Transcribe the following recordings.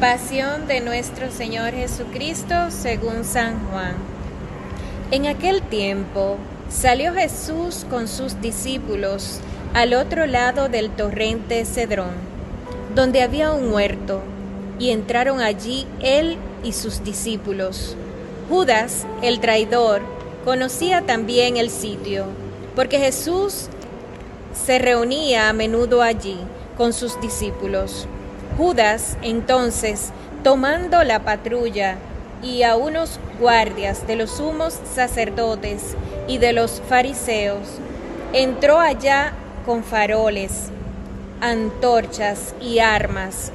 Pasión de nuestro Señor Jesucristo según San Juan. En aquel tiempo salió Jesús con sus discípulos al otro lado del torrente Cedrón, donde había un huerto, y entraron allí él y sus discípulos. Judas, el traidor, conocía también el sitio, porque Jesús se reunía a menudo allí con sus discípulos. Judas, entonces, tomando la patrulla y a unos guardias de los sumos sacerdotes y de los fariseos, entró allá con faroles, antorchas y armas.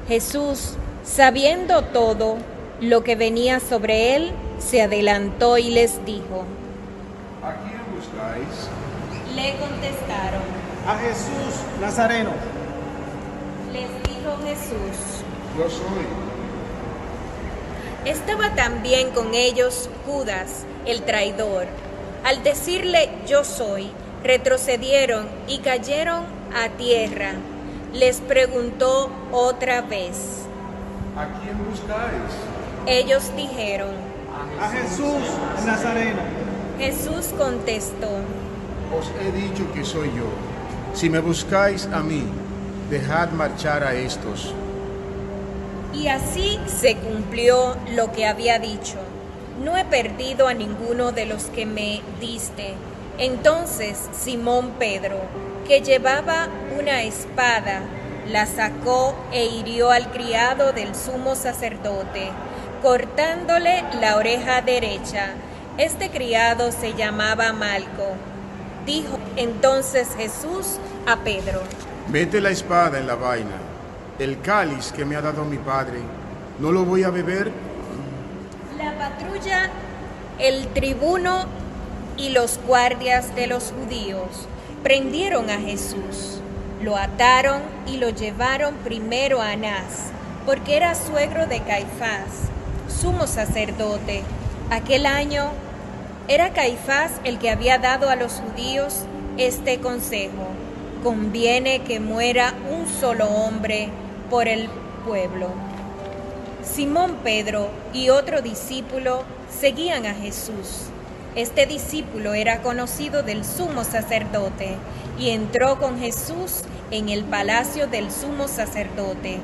Jesús, sabiendo todo lo que venía sobre él, se adelantó y les dijo: ¿A quién buscáis? Le contestaron. A Jesús Nazareno. Les dijo Jesús: Yo soy. Estaba también con ellos Judas, el traidor. Al decirle yo soy, retrocedieron y cayeron a tierra. Les preguntó otra vez. ¿A quién buscáis? Ellos dijeron: A Jesús Nazareno. Jesús contestó: Os he dicho que soy yo. Si me buscáis a mí, dejad marchar a estos. Y así se cumplió lo que había dicho: no he perdido a ninguno de los que me diste. Entonces Simón Pedro, que llevaba una espada, la sacó e hirió al criado del sumo sacerdote, cortándole la oreja derecha. Este criado se llamaba Malco. Dijo entonces Jesús a Pedro: Mete la espada en la vaina. El cáliz que me ha dado mi padre, ¿no lo voy a beber? La patrulla, el tribuno y los guardias de los judíos prendieron a Jesús, lo ataron y lo llevaron primero a Anás, porque era suegro de Caifás, sumo sacerdote. Aquel año era Caifás el que había dado a los judíos este consejo: conviene que muera un solo hombre por el pueblo. Simón Pedro y otro discípulo seguían a Jesús. Este discípulo era conocido del sumo sacerdote y entró con Jesús en el palacio del sumo sacerdote.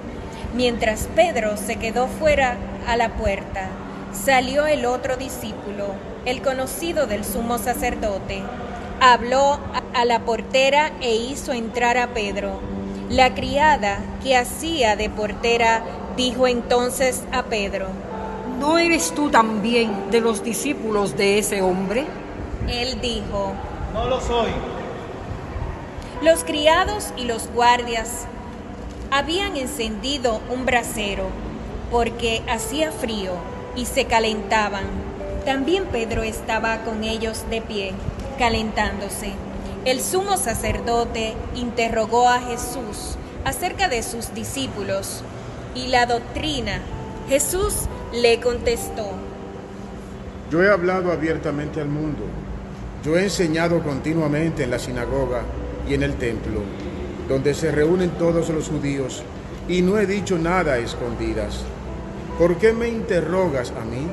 Mientras Pedro se quedó fuera a la puerta, salió el otro discípulo, el conocido del sumo sacerdote. Habló a la portera e hizo entrar a Pedro. La criada que hacía de portera dijo entonces a Pedro: ¿No eres tú también de los discípulos de ese hombre? Él dijo: No lo soy. Los criados y los guardias habían encendido un brasero porque hacía frío y se calentaban. También Pedro estaba con ellos de pie, calentándose. El sumo sacerdote interrogó a Jesús acerca de sus discípulos y la doctrina. Jesús le contestó: Yo he hablado abiertamente al mundo. Yo he enseñado continuamente en la sinagoga y en el templo, donde se reúnen todos los judíos, y no he dicho nada a escondidas. ¿Por qué me interrogas a mí?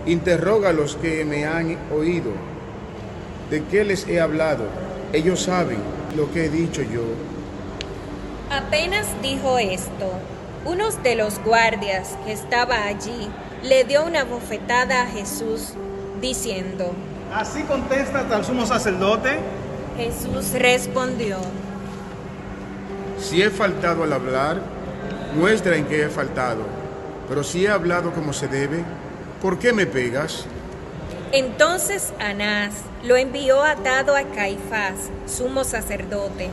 Interroga a los que me han oído. ¿De qué les he hablado? Ellos saben lo que he dicho yo. Apenas dijo esto, uno de los guardias que estaba allí le dio una bofetada a Jesús, diciendo: ¿Así contestas al sumo sacerdote? Jesús respondió: Si he faltado al hablar, muestra en qué he faltado. Pero si he hablado como se debe, ¿por qué me pegas? Entonces Anás lo envió atado a Caifás, sumo sacerdote.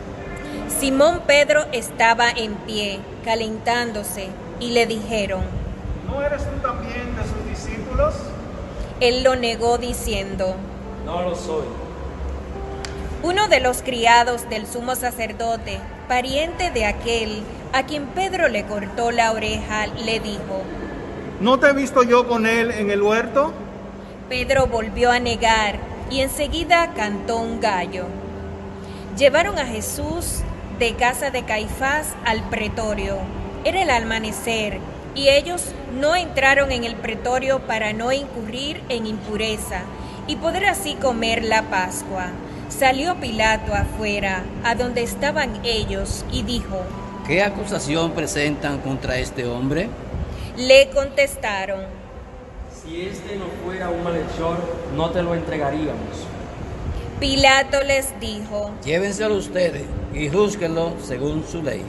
Simón Pedro estaba en pie, calentándose, y le dijeron: ¿No eres tú también de sus discípulos? Él lo negó diciendo: No lo soy. Uno de los criados del sumo sacerdote, pariente de aquel a quien Pedro le cortó la oreja, le dijo: ¿No te he visto yo con él en el huerto? Pedro volvió a negar y enseguida cantó un gallo. Llevaron a Jesús de casa de Caifás al pretorio. Era el amanecer Y ellos no entraron en el pretorio para no incurrir en impureza y poder así comer la Pascua. Salió Pilato afuera, a donde estaban ellos, y dijo: ¿Qué acusación presentan contra este hombre? Le contestaron: Si este no fuera un malhechor, no te lo entregaríamos. Pilato les dijo: Llévenselo ustedes y júzguenlo según su ley.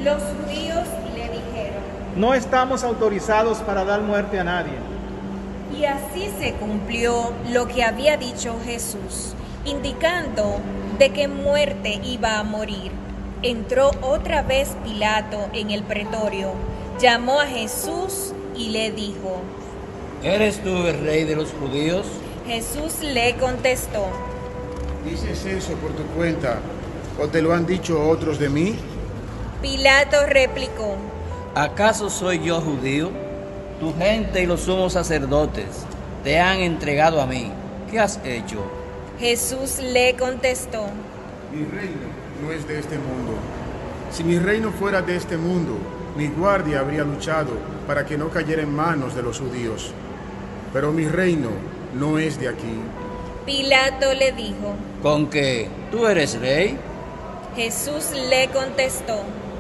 Los judíos le dijeron: No estamos autorizados para dar muerte a nadie. y así se cumplió lo que había dicho Jesús, indicando de qué muerte iba a morir. Entró otra vez Pilato en el pretorio, llamó a Jesús y le dijo: ¿Eres tú el rey de los judíos? Jesús le contestó: ¿Dices eso por tu cuenta o te lo han dicho otros de mí? Pilato replicó: ¿Acaso soy yo judío? Tu gente y los sumos sacerdotes te han entregado a mí. ¿Qué has hecho? Jesús le contestó: Mi reino no es de este mundo. Si mi reino fuera de este mundo, mi guardia habría luchado para que no cayera en manos de los judíos. Pero mi reino no es de aquí. Pilato le dijo: ¿Con qué? ¿Tú eres rey? Jesús le contestó: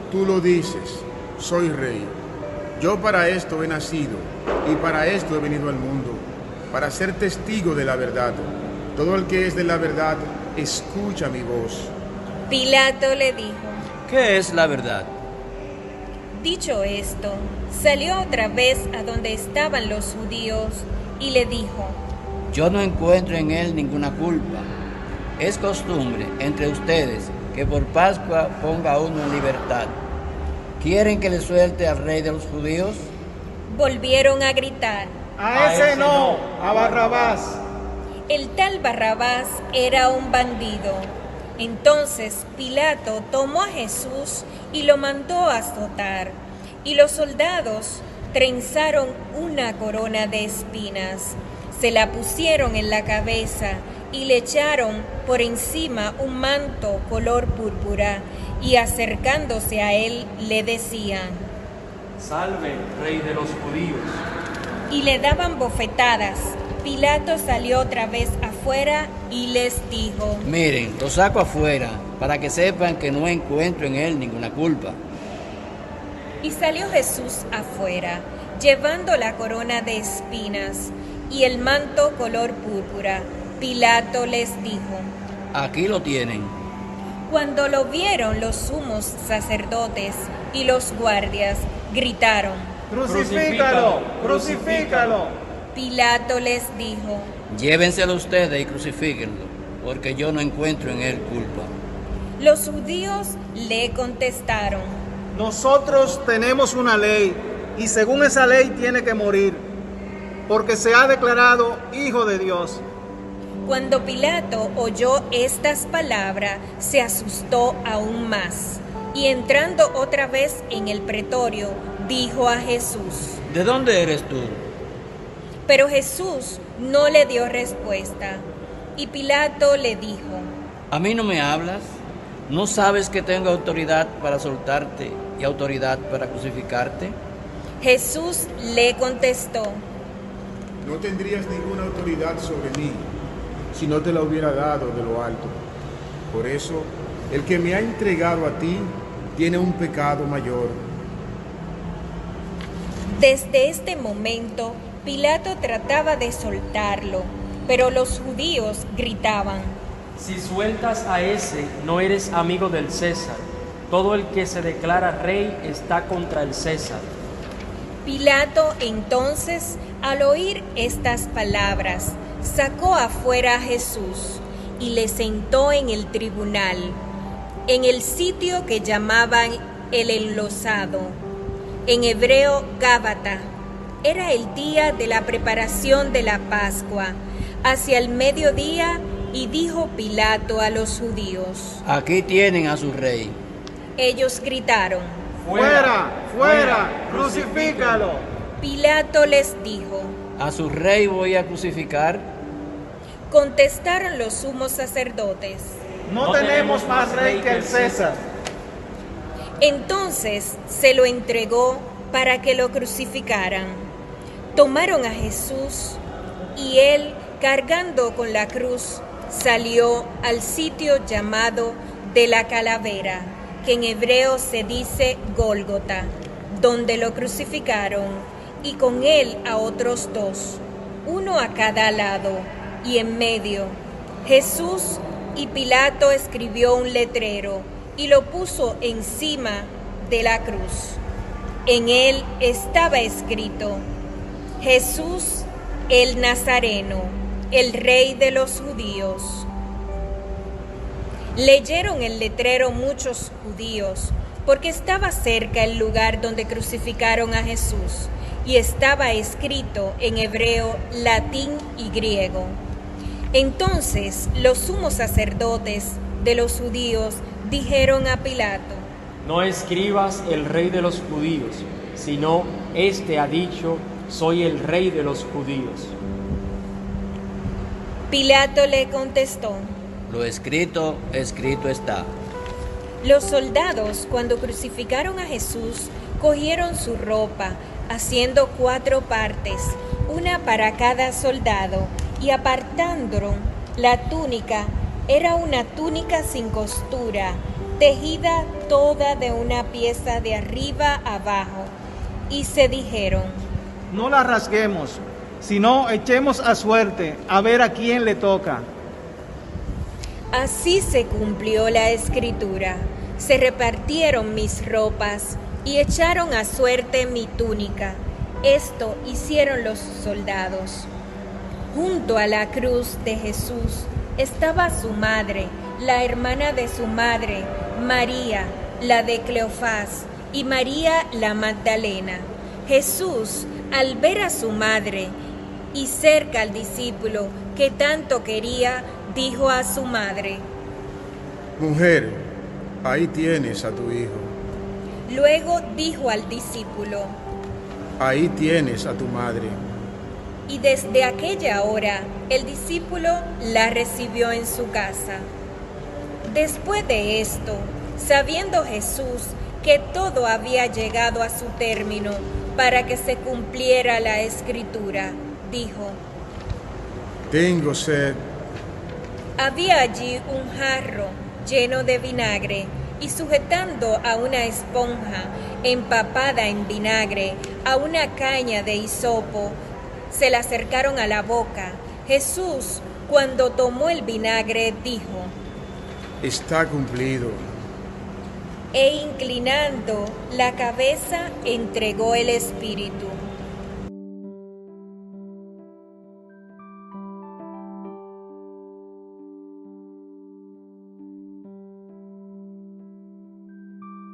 Tú lo dices, soy rey. Yo para esto he nacido y para esto he venido al mundo, para ser testigo de la verdad. Todo el que es de la verdad, escucha mi voz. Pilato le dijo: ¿Qué es la verdad? Dicho esto, salió otra vez a donde estaban los judíos y le dijo: Yo no encuentro en él ninguna culpa. Es costumbre entre ustedes que por Pascua ponga a uno en libertad. ¿Quieren que le suelte al rey de los judíos? Volvieron a gritar. A ese no, a Barrabás. El tal Barrabás era un bandido. Entonces Pilato tomó a Jesús y lo mandó a azotar. Y los soldados trenzaron una corona de espinas, se la pusieron en la cabeza y le echaron por encima un manto color púrpura, y acercándose a él le decían: Salve, rey de los judíos. y le daban bofetadas. Pilato salió otra vez afuera y les dijo: Miren, lo saco afuera para que sepan que no encuentro en él ninguna culpa. Y salió Jesús afuera, llevando la corona de espinas y el manto color púrpura. Pilato les dijo: Aquí lo tienen. Cuando lo vieron los sumos sacerdotes y los guardias, gritaron. Crucifícalo, crucifícalo. Pilato les dijo: Llévenselo ustedes y crucifíquenlo, porque yo no encuentro en él culpa. Los judíos le contestaron: Nosotros tenemos una ley y según esa ley tiene que morir, porque se ha declarado hijo de Dios. Cuando Pilato oyó estas palabras, se asustó aún más, y entrando otra vez en el pretorio, dijo a Jesús. ¿De dónde eres tú? Pero Jesús no le dio respuesta, y Pilato le dijo: ¿A mí no me hablas? ¿No sabes que tengo autoridad para soltarte y autoridad para crucificarte? Jesús le contestó: No tendrías ninguna autoridad sobre mí si no te la hubiera dado de lo alto. Por eso, el que me ha entregado a ti tiene un pecado mayor. Desde este momento, Pilato trataba de soltarlo, pero los judíos gritaban: Si sueltas a ese, no eres amigo del César. Todo el que se declara rey está contra el César. Pilato entonces, al oír estas palabras, sacó afuera a Jesús y le sentó en el tribunal, en el sitio que llamaban el Enlosado, en hebreo Gábata. Era el día de la preparación de la Pascua, hacia el mediodía, y dijo Pilato a los judíos: Aquí tienen a su rey. Ellos gritaron. Fuera, fuera, crucifícalo. Pilato les dijo. ¿A su rey voy a crucificar? Contestaron los sumos sacerdotes. No tenemos más rey que el César. Entonces se lo entregó para que lo crucificaran. Tomaron a Jesús y él, cargando con la cruz, salió al sitio llamado de la calavera, que en hebreo se dice Gólgota, donde lo crucificaron, y con él a otros dos, uno a cada lado, y en medio Jesús. Y Pilato escribió un letrero y lo puso encima de la cruz. En él estaba escrito: Jesús el Nazareno, el Rey de los judíos. Leyeron el letrero muchos judíos, porque estaba cerca el lugar donde crucificaron a Jesús, y estaba escrito en hebreo, latín y griego. Entonces los sumos sacerdotes de los judíos dijeron a Pilato: No escribas el Rey de los judíos, sino este ha dicho: soy el Rey de los judíos. Pilato le contestó: Lo escrito, escrito está. Los soldados, cuando crucificaron a Jesús, cogieron su ropa, haciendo 4 partes, una para cada soldado, y apartaron la túnica. Era una túnica sin costura, tejida toda de una pieza de arriba abajo. Y se dijeron: No la rasguemos, sino echemos a suerte a ver a quién le toca. Así se cumplió la escritura. Se repartieron mis ropas y echaron a suerte mi túnica. Esto hicieron los soldados. Junto a la cruz de Jesús estaba su madre, la hermana de su madre, María, la de Cleofás, y María la Magdalena. Jesús, al ver a su madre y cerca al discípulo que tanto quería, dijo a su madre: Mujer, ahí tienes a tu hijo. Luego dijo al discípulo: Ahí tienes a tu madre. Y desde aquella hora el discípulo la recibió en su casa. Después de esto, sabiendo Jesús que todo había llegado a su término para que se cumpliera la escritura, dijo: Tengo sed. Había allí un jarro lleno de vinagre, y sujetando a una esponja empapada en vinagre, a una caña de hisopo, se la acercaron a la boca. Jesús, cuando tomó el vinagre, dijo: Está cumplido. E inclinando la cabeza, entregó el espíritu.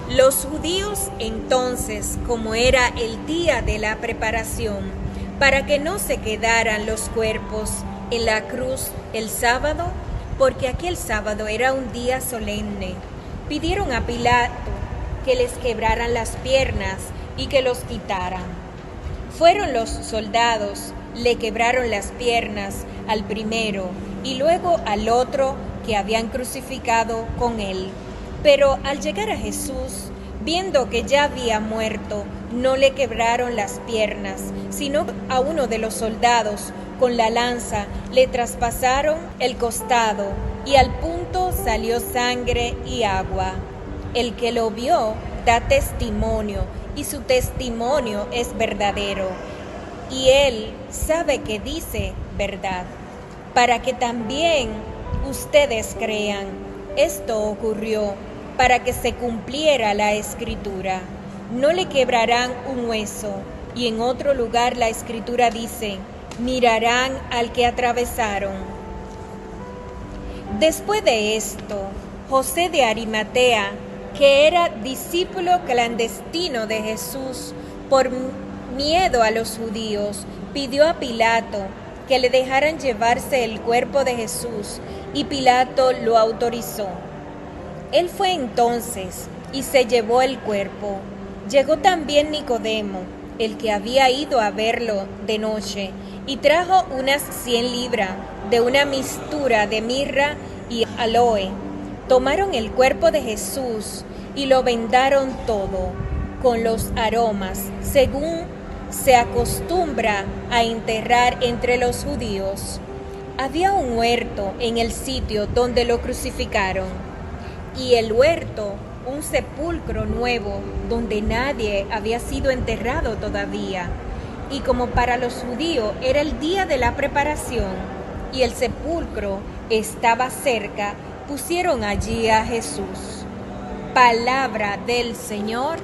Los judíos entonces, como era el día de la preparación, para que no se quedaran los cuerpos en la cruz el sábado, porque aquel sábado era un día solemne, pidieron a Pilato que les quebraran las piernas y que los quitaran. Fueron los soldados, le quebraron las piernas al primero y luego al otro que habían crucificado con él. Pero al llegar a Jesús, viendo que ya había muerto, no le quebraron las piernas, sino a uno de los soldados con la lanza le traspasaron el costado, y al punto salió sangre y agua. El que lo vio da testimonio, y su testimonio es verdadero, y él sabe que dice verdad, para que también ustedes crean. Esto ocurrió para que se cumpliera la escritura: no le quebrarán un hueso. Y en otro lugar la escritura dice: mirarán al que atravesaron. Después de esto, José de Arimatea, que era discípulo clandestino de Jesús, por miedo a los judíos, pidió a Pilato que le dejaran llevarse el cuerpo de Jesús, y Pilato lo autorizó. Él fue entonces y se llevó el cuerpo. Llegó también Nicodemo, el que había ido a verlo de noche, y trajo unas 100 libras de una mistura de mirra y aloe. Tomaron el cuerpo de Jesús y lo vendaron todo, con los aromas, según se acostumbra a enterrar entre los judíos. Había un huerto en el sitio donde lo crucificaron, y el huerto un sepulcro nuevo donde nadie había sido enterrado todavía. Y como para los judíos era el día de la preparación y el sepulcro estaba cerca, pusieron allí a Jesús. Palabra del Señor.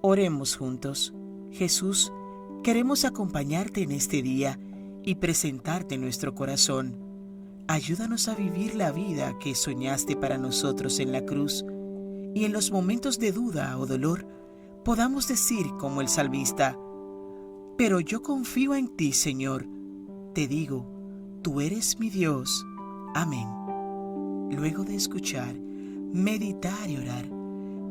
Oremos juntos. Jesús, queremos acompañarte en este día y presentarte nuestro corazón. Ayúdanos a vivir la vida que soñaste para nosotros en la cruz, y en los momentos de duda o dolor podamos decir como el salmista: pero yo confío en ti, Señor. Te digo, tú eres mi Dios. Amén. Luego de escuchar, meditar y orar,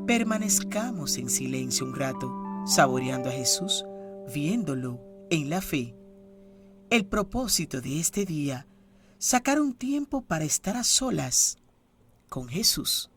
permanezcamos en silencio un rato, saboreando a Jesús, viéndolo en la fe. El propósito de este día: sacar un tiempo para estar a solas con Jesús.